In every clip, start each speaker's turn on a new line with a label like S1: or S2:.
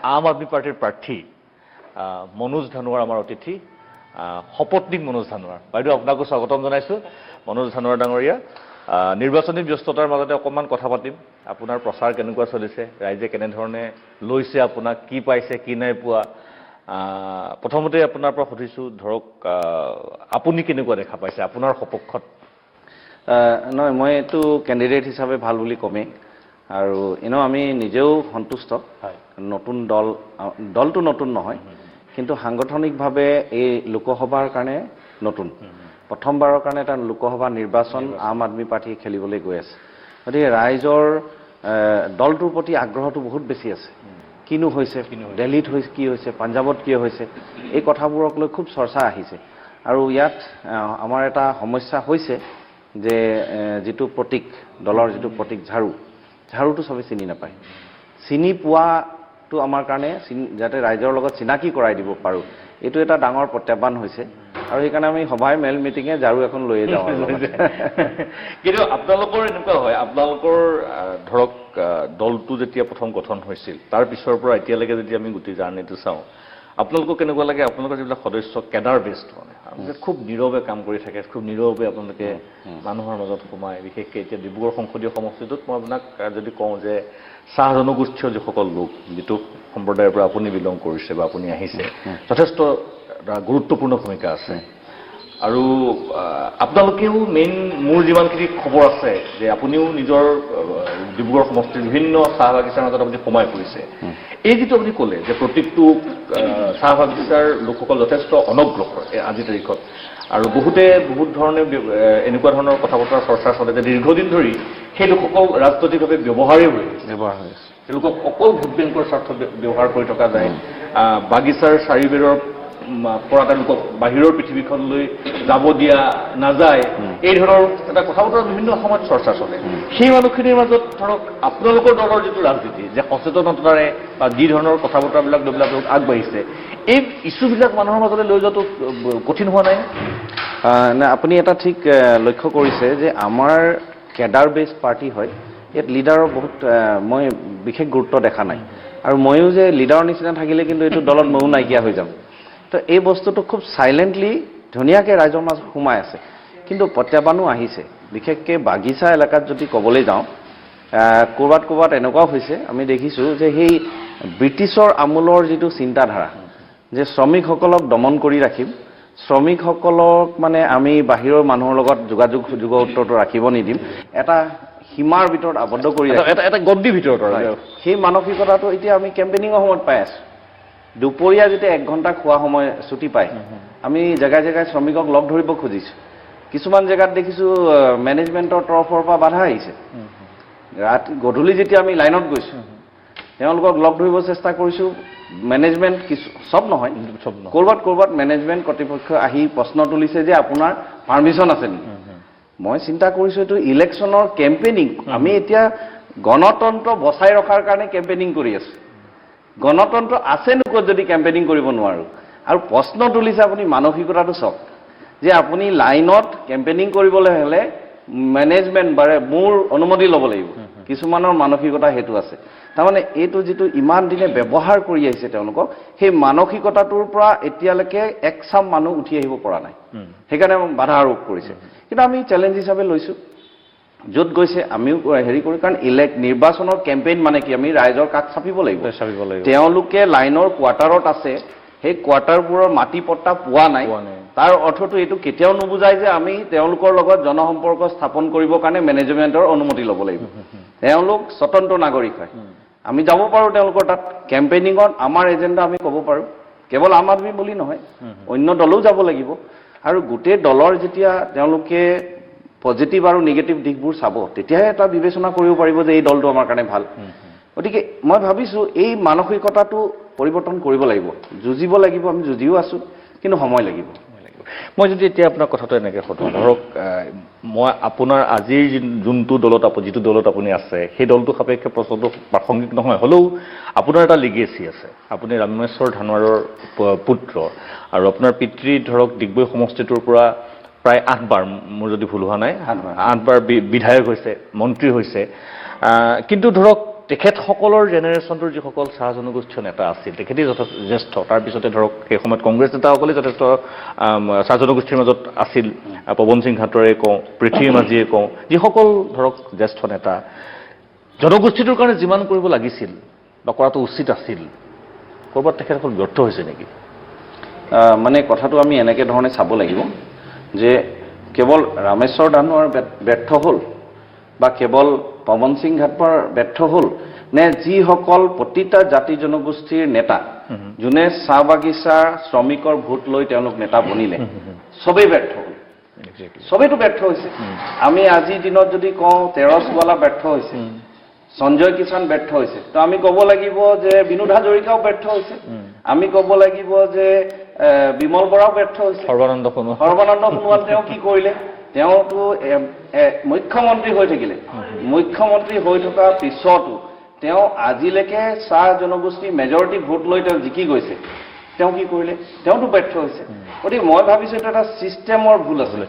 S1: আম আদমি পাৰ্টিৰ প্ৰাৰ্থী মনোজ ধানোৱাৰ আমাৰ অতিথি সপত্নীক মনোজ ধানোৱাৰ বাইদেউ আপোনাকো স্বাগতম জনাইছোঁ মনোজ ধানোৱাৰ ডাঙৰীয়া নিৰ্বাচনী ব্যস্ততাৰ মাজতে অকণমান কথা পাতিম আপোনাৰ প্ৰচাৰ কেনেকুৱা চলিছে ৰাইজে কেনেধৰণে লৈছে আপোনাক কি পাইছে কি নাই পোৱা প্ৰথমতে আপোনাৰ পৰা সুধিছোঁ ধৰক আপুনি কেনেকুৱা দেখা পাইছে আপোনাৰ সপক্ষত
S2: নহয় মই এইটো কেণ্ডিডেট হিচাপে ভাল বুলি কমেই আৰু এনেও আমি নিজেও সন্তুষ্ট নতুন দলটো নতুন নহয় কিন্তু সাংগঠনিকভাৱে এই লোকসভাৰ কাৰণে নতুন প্ৰথমবাৰৰ কাৰণে এটা লোকসভা নিৰ্বাচন আম আদমি পাৰ্টি খেলিবলৈ গৈ আছে গতিকে ৰাইজৰ দলটোৰ প্ৰতি আগ্ৰহটো বহুত বেছি আছে কিনো হৈছে দিল্লীত কি হৈছে পাঞ্জাৱত কি হৈছে এই কথাবোৰক লৈ খুব চৰ্চা আহিছে আৰু ইয়াত আমাৰ এটা সমস্যা হৈছে যে যিটো প্ৰতীক দলৰ যিটো প্ৰতীক ঝাৰুটো সবে চিনি নাপায় চিনি পোৱাটো আমাৰ কাৰণে যাতে ৰাইজৰ লগত চিনাকি কৰাই দিব পাৰোঁ এইটো এটা ডাঙৰ প্ৰত্যাহ্বান হৈছে আৰু সেইকাৰণে আমি সভাই মেল মিটিঙে ঝাৰু এখন লৈয়ে যাওঁ
S1: কিন্তু আপোনালোকৰ এনেকুৱা হয় আপোনালোকৰ ধৰক দলটো যেতিয়া প্ৰথম গঠন হৈছিল তাৰ পিছৰ পৰা এতিয়ালৈকে যদি আমি গোটেই জাৰ্ণিটো চাওঁ আপোনালোকক কেনেকুৱা লাগে আপোনালোকৰ যিবিলাক সদস্য কেডাৰ বেষ্ট মানে খুব নীৰৱে কাম কৰি থাকে খুব নীৰৱে আপোনালোকে মানুহৰ মাজত সোমায় বিশেষকৈ এতিয়া ডিব্ৰুগড় সংসদীয় সমষ্টিটোত মই আপোনাক যদি কওঁ যে চাহ জনগোষ্ঠীয় যিসকল লোক যিটো সম্প্ৰদায়ৰ পৰা আপুনি বিলং কৰিছে বা আপুনি আহিছে যথেষ্ট গুৰুত্বপূৰ্ণ ভূমিকা আছে আৰু আপোনালোকেও মেইন মোৰ যিমানখিনি খবৰ আছে যে আপুনিও নিজৰ ডিব্ৰুগড় সমষ্টিৰ বিভিন্ন চাহ বাগিচাৰ মাজত আপুনি সোমাই পৰিছে এই যিটো আপুনি ক'লে যে প্ৰত্যেকটো চাহ বাগিচাৰ লোকসকল যথেষ্ট অনগ্ৰসৰ আজিৰ তাৰিখত আৰু বহুত ধৰণে এনেকুৱা ধৰণৰ কথা বতৰা চৰ্চা চলে যে দীৰ্ঘদিন ধৰি সেই লোকসকল ৰাজনৈতিকভাৱে ব্যৱহাৰ হৈ আছে তেওঁলোকক অকল ভোট বেংকৰ স্বাৰ্থত ব্যৱহাৰ কৰি থকা যায় বাগিচাৰ চাৰিবেৰৰ পৰা তেওঁলোকক বাহিৰৰ পৃথিৱীখনলৈ যাব দিয়া নাযায় এই ধৰণৰ এটা কথা বতৰা বিভিন্ন সময়ত চৰ্চা চলে সেই মানুহখিনিৰ মাজত ধৰক আপোনালোকৰ দলৰ যিটো ৰাজনীতি যে সচেতনতাৰে বা যি ধৰণৰ কথা বতৰাবিলাক লৈ পেলাই আগবাঢ়িছে এই ইছ্যুবিলাক মানুহৰ মাজলৈ লৈ যোৱাটো কঠিন হোৱা নাই
S2: নে আপুনি এটা ঠিক লক্ষ্য কৰিছে যে আমাৰ কেডাৰ বেছ পাৰ্টি হয় ইয়াত লিডাৰৰ বহুত মই বিশেষ গুৰুত্ব দেখা নাই আৰু ময়ো যে লিডাৰৰ নিচিনা থাকিলে কিন্তু এইটো দলত ময়ো নাইকিয়া হৈ যাম তো এই বস্তুটো খুব সাইলেণ্টলি ধুনীয়াকৈ ৰাইজৰ মাজত সোমাই আছে কিন্তু প্ৰত্যাহ্বানো আহিছে বিশেষকৈ বাগিচা এলেকাত যদি ক'বলৈ যাওঁ ক'ৰবাত এনেকুৱাও হৈছে আমি দেখিছোঁ যে সেই ব্ৰিটিছৰ আমোলৰ যিটো চিন্তাধাৰা যে শ্ৰমিকসকলক দমন কৰি ৰাখিম শ্ৰমিকসকলক মানে আমি বাহিৰৰ মানুহৰ লগত যোগ উত্তৰটো ৰাখিব নিদিম এটা সীমাৰ ভিতৰত আবদ্ধ কৰি
S1: এটা গদ্দিৰ ভিতৰত
S2: সেই মানসিকতাটো এতিয়া আমি কেম্পেইনিঙৰ সময়ত পাই আছোঁ দুপৰীয়া যেতিয়া 1 ঘণ্টা খোৱা সময় ছুটি পায় আমি জেগাই শ্ৰমিকক লগ ধৰিব খুজিছোঁ কিছুমান জেগাত দেখিছোঁ মেনেজমেণ্টৰ তৰফৰ পৰা বাধা আহিছে ৰাতি গধূলি যেতিয়া আমি লাইনত গৈছোঁ তেওঁলোকক লগ ধৰিব চেষ্টা কৰিছোঁ মেনেজমেণ্ট চব নহয় ক'ৰবাত মেনেজমেণ্ট কৰ্তৃপক্ষ আহি প্ৰশ্ন তুলিছে যে আপোনাৰ পাৰ্মিশ্যন আছে নেকি মই চিন্তা কৰিছোঁ এইটো ইলেকশ্যনৰ কেম্পেইনিং আমি এতিয়া গণতন্ত্ৰ বচাই ৰখাৰ কাৰণে কেম্পেইনিং কৰি আছোঁ গণতন্ত্ৰ আছে নোকত যদি কেম্পেইনিং কৰিব নোৱাৰোঁ আৰু প্ৰশ্ন তুলিছে আপুনি মানসিকতাটো চাওক যে আপুনি লাইনত কেম্পেইনিং কৰিবলৈ হ'লে মেনেজমেণ্ট বাৰে মোৰ অনুমতি ল'ব লাগিব কিছুমানৰ মানসিকতা সেইটো আছে তাৰমানে এইটো যিটো ইমান দিনে ব্যৱহাৰ কৰি আহিছে তেওঁলোকক সেই মানসিকতাটোৰ পৰা এতিয়ালৈকে একচাম মানুহ উঠি আহিব পৰা নাই সেইকাৰণে বাধা আৰোপ কৰিছে কিন্তু আমি চেলেঞ্জ হিচাপে লৈছোঁ য'ত গৈছে আমিও হেৰি কৰোঁ কাৰণ নিৰ্বাচনৰ কেম্পেইন মানে কি আমি ৰাইজৰ কাষ চাপিব লাগিব তেওঁলোকে লাইনৰ কোৱাৰ্টাৰত আছে সেই কোৱাৰ্টাৰবোৰৰ মাটি পট্টা পোৱা নাই তাৰ অৰ্থটো এইটো কেতিয়াও নুবুজায় যে আমি তেওঁলোকৰ লগত জনসম্পৰ্ক স্থাপন কৰিবৰ কাৰণে মেনেজমেণ্টৰ অনুমতি ল'ব লাগিব তেওঁলোক স্বতন্ত্ৰ নাগৰিক হয় আমি যাব পাৰোঁ তেওঁলোকৰ তাত কেম্পেইনিঙত আমাৰ এজেণ্ডা আমি ক'ব পাৰোঁ কেৱল আম আদমি বুলি নহয় অন্য দলো যাব লাগিব আৰু গোটেই দলৰ যেতিয়া তেওঁলোকে পজিটিভ আৰু নিগেটিভ দিশবোৰ চাব তেতিয়াহে এটা বিবেচনা কৰিব পাৰিব যে এই দলটো আমাৰ কাৰণে ভাল গতিকে মই ভাবিছোঁ এই মানসিকতাটো পৰিৱৰ্তন কৰিব লাগিব যুঁজিব লাগিব আমি যুঁজিও আছোঁ কিন্তু সময় লাগিব
S1: মই যদি এতিয়া আপোনাৰ কথাটো এনেকৈ সোধোঁ ধৰক মই আপোনাৰ আজিৰ যোনটো দলত যিটো দলত আপুনি আছে সেই দলটো সাপেক্ষে প্ৰশ্নটো প্ৰাসংগিক নহয় হ'লেও আপোনাৰ এটা লিগেচি আছে আপুনি ৰামেশ্বৰ ধানোৱাৰৰ পুত্ৰ আৰু আপোনাৰ পিতৃ ধৰক ডিগবৈ সমষ্টিটোৰ পৰা প্ৰায় 8বাৰ মোৰ যদি ভুল হোৱা নাই 8বাৰ বিধায়ক হৈছে মন্ত্ৰী হৈছে কিন্তু ধৰক তেখেতসকলৰ জেনেৰেশ্যনটোৰ যিসকল চাহ জনগোষ্ঠীয় নেতা আছিল তেখেতেই যথেষ্ট জ্যেষ্ঠ তাৰপিছতে ধৰক সেই সময়ত কংগ্ৰেছ নেতাসকলে যথেষ্ট চাহ জনগোষ্ঠীৰ মাজত আছিল পৱন সিং ঘাটৰে কওঁ পৃথ্বী মাঝিয়ে কওঁ যিসকল ধৰক জ্যেষ্ঠ নেতা জনগোষ্ঠীটোৰ কাৰণে যিমান কৰিব লাগিছিল বা কৰাটো উচিত আছিল ক'ৰবাত তেখেতসকল ব্যৰ্থ হৈছে নেকি
S2: মানে কথাটো আমি এনেকৈ ধৰণে চাব লাগিব যে কেৱল ৰামেশ্বৰ দানোৱাৰ ব্যৰ্থ হ'ল বা কেৱল পৱন সিং ঘাটৰ ব্যৰ্থ হ'ল নে যিসকল প্ৰতিটা জাতি জনগোষ্ঠীৰ নেতা যোনে চাহ বাগিচা শ্ৰমিকৰ ভোট লৈ তেওঁলোক নেতা বনিলে চবেই ব্যৰ্থ হ'ল চবেইতো ব্যৰ্থ হৈছে আমি আজিৰ দিনত যদি কওঁ তেৰছৱালা ব্যৰ্থ হৈছে সঞ্জয় কিষাণ ব্যৰ্থ হৈছে তো আমি ক'ব লাগিব যে বিনোদ হাজৰিকাও ব্যৰ্থ হৈছে আমি ক'ব লাগিব যে বিমল বৰাও ব্যৰ্থ হৈছে
S1: সৰ্বানন্দ
S2: সোণোৱাল তেওঁ কি কৰিলে তেওঁতো মুখ্যমন্ত্ৰী হৈ থাকিলে মুখ্যমন্ত্ৰী হৈ থকাৰ পিছতো তেওঁ আজিলৈকে চাহ জনগোষ্ঠী মেজৰিটি ভোট লৈ তেওঁ জিকি গৈছে তেওঁ কি কৰিলে তেওঁতো ব্যৰ্থ হৈছে গতিকে মই ভাবিছোঁ এইটো এটা ছিষ্টেমৰ ভুল আছিলে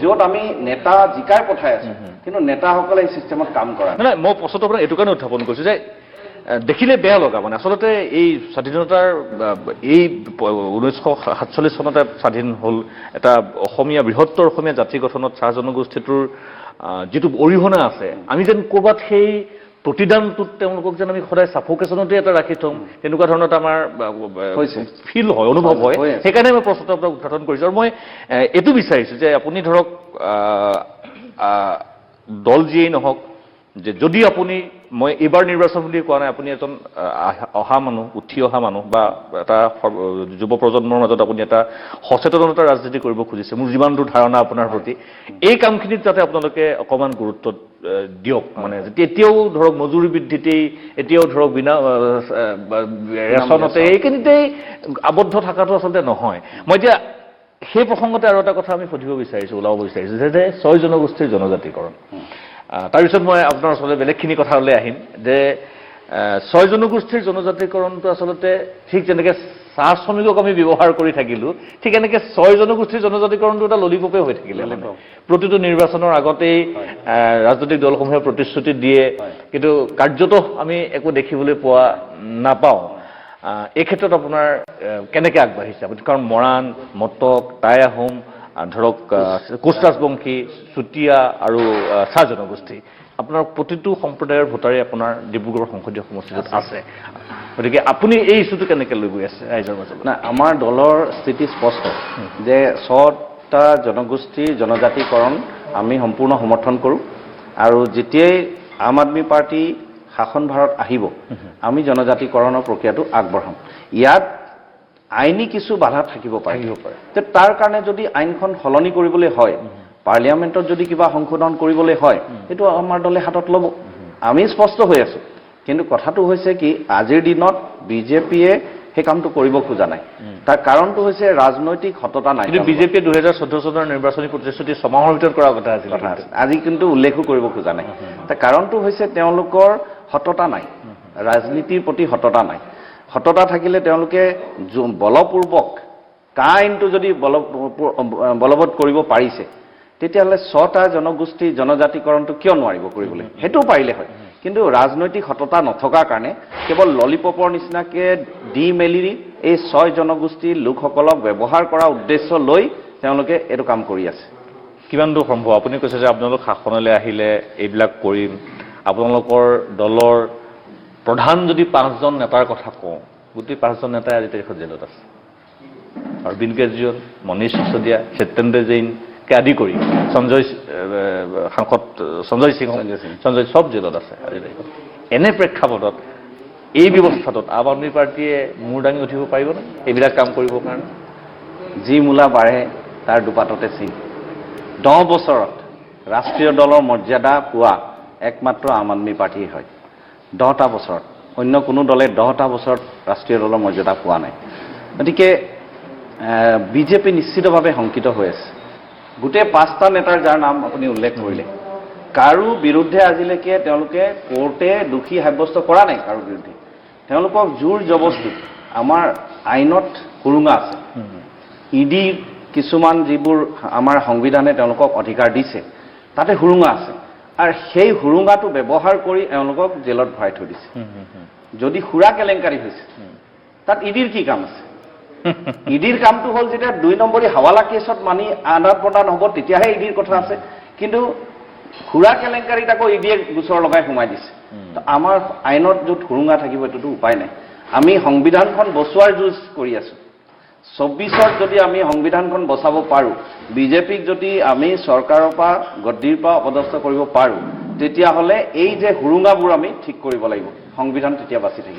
S2: য'ত আমি নেতা জিকাই পঠাই আছোঁ কিন্তু নেতাসকলে এই ছিষ্টেমত কাম কৰা
S1: নাই মই প্ৰশ্নটো আপোনাৰ এইটো কাৰণে উত্থাপন কৰিছোঁ যে দেখিলে বেয়া লগা মানে আচলতে এই স্বাধীনতাৰ এই 1947 চনতে স্বাধীন হ'ল এটা অসমীয়া বৃহত্তৰ অসমীয়া জাতি গঠনত চাহ জনগোষ্ঠীটোৰ যিটো অৰিহণা আছে আমি যেন ক'ৰবাত সেই প্ৰতিদানটোত তেওঁলোকক যেন আমি সদায় ছাফোকেশ্যনতে এটা ৰাখি থওঁ তেনেকুৱা ধৰণৰ আমাৰ ফিল হয় অনুভৱ হয় সেইকাৰণে মই প্ৰশ্নটো আপোনাক উত্থাপন কৰিছোঁ আৰু মই এইটো বিচাৰিছোঁ যে আপুনি ধৰক দল যিয়েই নহওক যে যদি আপুনি মই এইবাৰ নিৰ্বাচন বুলি কোৱা নাই আপুনি এজন অহা মানুহ উঠি অহা মানুহ বা এটা যুৱ প্ৰজন্মৰ মাজত আপুনি এটা সচেতনতা ৰাজনীতি কৰিব খুজিছে মোৰ যিমান দূৰ ধাৰণা আপোনাৰ প্ৰতি এই কামখিনিত যাতে আপোনালোকে অকণমান গুৰুত্ব দিয়ক মানে এতিয়াও ধৰক মজুৰি বৃদ্ধিতেই এতিয়াও ধৰক বিনা ৰেচনতে এইখিনিতেই আবদ্ধ থকাটো আচলতে নহয় মই এতিয়া সেই প্ৰসংগতে আৰু এটা কথা আমি সুধিব বিচাৰিছোঁ ওলাব বিচাৰিছোঁ যে 6 জনগোষ্ঠীৰ জনজাতিকৰণ তাৰপিছত মই আপোনাৰ ওচৰলৈ বেলেগখিনি কথালৈ আহিম যে 6 জনগোষ্ঠীৰ জনজাতিকৰণটো আচলতে ঠিক যেনেকৈ চাহ শ্ৰমিকক আমি ব্যৱহাৰ কৰি থাকিলোঁ ঠিক এনেকৈ 6 জনগোষ্ঠীৰ জনজাতিকৰণটো এটা ললিপপে হৈ থাকিলে প্ৰতিটো নিৰ্বাচনৰ আগতেই ৰাজনৈতিক দলসমূহে প্ৰতিশ্ৰুতি দিয়ে কিন্তু কাৰ্যত আমি একো দেখিবলৈ পোৱা নাপাওঁ এই ক্ষেত্ৰত আপোনাৰ কেনেকৈ আগবাঢ়িছে আপুনি কাৰণ মৰাণ মটক টাই আহোম ধৰক কোচ ৰাজবংশী চুতীয়া আৰু চাহ জনগোষ্ঠী আপোনাৰ প্ৰতিটো সম্প্ৰদায়ৰ ভোটাৰে আপোনাৰ ডিব্ৰুগড় সংসদীয় সমষ্টিটোত আছে গতিকে আপুনি এই ইছ্যুটো কেনেকৈ লৈ গৈ আছে ৰাইজৰ মাজত
S2: না আমাৰ দলৰ স্থিতি স্পষ্ট যে 6টা জনগোষ্ঠীৰ জনজাতিকৰণ আমি সম্পূৰ্ণ সমৰ্থন কৰোঁ আৰু যেতিয়াই আম আদমি পাৰ্টি শাসনভাৰত আহিব আমি জনজাতিকৰণৰ প্ৰক্ৰিয়াটো আগবঢ়াম ইয়াত আইনী কিছু বাধা থাকিব পাৰে তাৰ কাৰণে যদি আইনখন সলনি কৰিবলৈ হয় পাৰ্লিয়ামেণ্টত যদি কিবা সংশোধন কৰিবলৈ হয় সেইটো আমাৰ দলে হাতত ল'ব আমি স্পষ্ট হৈ আছোঁ কিন্তু কথাটো হৈছে কি আজিৰ দিনত বিজেপিয়ে সেই কামটো কৰিব খোজা নাই তাৰ কাৰণটো হৈছে ৰাজনৈতিক সততা নাই
S1: কিন্তু বিজেপিয়ে 2014 চনৰ নিৰ্বাচনী প্ৰতিশ্ৰুতি ছমাহৰ ভিতৰত কৰাৰ কথা আছিল
S2: আজি কিন্তু উল্লেখো কৰিব খোজা নাই তাৰ কাৰণটো হৈছে তেওঁলোকৰ সততা নাই ৰাজনীতিৰ প্ৰতি সততা নাই সততা থাকিলে তেওঁলোকে বলপূৰ্বক আইনটো যদি বলবৎ কৰিব পাৰিছে তেতিয়াহ'লে 6টা জনগোষ্ঠী জনজাতিকৰণটো কিয় নোৱাৰিব কৰিবলৈ সেইটোও পাৰিলে হয় কিন্তু ৰাজনৈতিক সততা নথকাৰ কাৰণে কেৱল ললিপপৰ নিচিনাকৈ দি মেলি এই 6 জনগোষ্ঠীৰ লোকসকলক ব্যৱহাৰ কৰা উদ্দেশ্য লৈ তেওঁলোকে এইটো কাম কৰি আছে
S1: কিমান দূৰ সম্ভৱ আপুনি কৈছে যে আপোনালোক শাসনলৈ আহিলে এইবিলাক কৰিম আপোনালোকৰ দলৰ প্ৰধান যদি 5জন নেতাৰ কথা কওঁ গোটেই 5জন নেতাই আজি তাৰিখত জেলত আছে অৰবিন্দ কেজৰিৱাল মনীষ সিসোদিয়া সত্যেন্দ্ৰ জৈনকে আদি কৰি সাংসদ সঞ্জয় সিং সব জেলত আছে আজি তাৰিখত এনে প্ৰেক্ষাপটত এই ব্যৱস্থাটোত আম আদমি পাৰ্টীয়ে মূৰ দাঙি উঠিব পাৰিবনে এইবিলাক কাম কৰিবৰ কাৰণে
S2: যি মূলা বাঢ়ে তাৰ দুপাততে চিন 10 বছৰত ৰাষ্ট্ৰীয় দলৰ মৰ্যাদা পোৱা একমাত্ৰ আম আদমি পাৰ্টী হয় 10টা বছৰত অন্য কোনো দলে 10টা বছৰত ৰাষ্ট্ৰীয় দলৰ মৰ্যাদা পোৱা নাই গতিকে বিজেপি নিশ্চিতভাৱে শংকিত হৈ আছে গোটেই 5টা নেতাৰ যাৰ নাম আপুনি উল্লেখ কৰিলে কাৰো বিৰুদ্ধে আজিলৈকে তেওঁলোকে কোৰ্টে দোষী সাব্যস্ত কৰা নাই কাৰো বিৰুদ্ধে তেওঁলোকক জোৰ জবস্তি আমাৰ আইনত সুৰুঙা আছে ইডি কিছুমান যিবোৰ আমাৰ সংবিধানে তেওঁলোকক অধিকাৰ দিছে তাতে সুৰুঙা আছে আৰু সেই হুৰুঙাটো ব্যৱহাৰ কৰি এওঁলোকক জেলত ভৰাই থৈ দিছে যদি সুৰা কেলেংকাৰী হৈছে তাত ইডিৰ কি কাম আছে ইডিৰ কামটো হ'ল যেতিয়া 2 নম্বৰী হাৱালা কেছত মানি আদান প্ৰদান হ'ব তেতিয়াহে ইডিৰ কথা আছে কিন্তু সুৰা কেলেংকাৰীত আকৌ ইডিয়ে গোচৰ লগাই সোমাই দিছে আমাৰ আইনত য'ত হুৰুঙা থাকিব এইটোতো উপায় নাই আমি সংবিধানখন বচোৱাৰ যুঁজ কৰি আছো 24ত যদি আমি সংবিধানখন বচাব পাৰো বিজেপিক যদি আমি চৰকাৰৰ পৰা গদ্দিৰ পৰা অপদস্থ কৰিব পাৰো তেতিয়াহ'লে এই যে হুৰুঙাবোৰ আমি ঠিক কৰিব লাগিব সংবিধান তেতিয়া বাচি থাকিব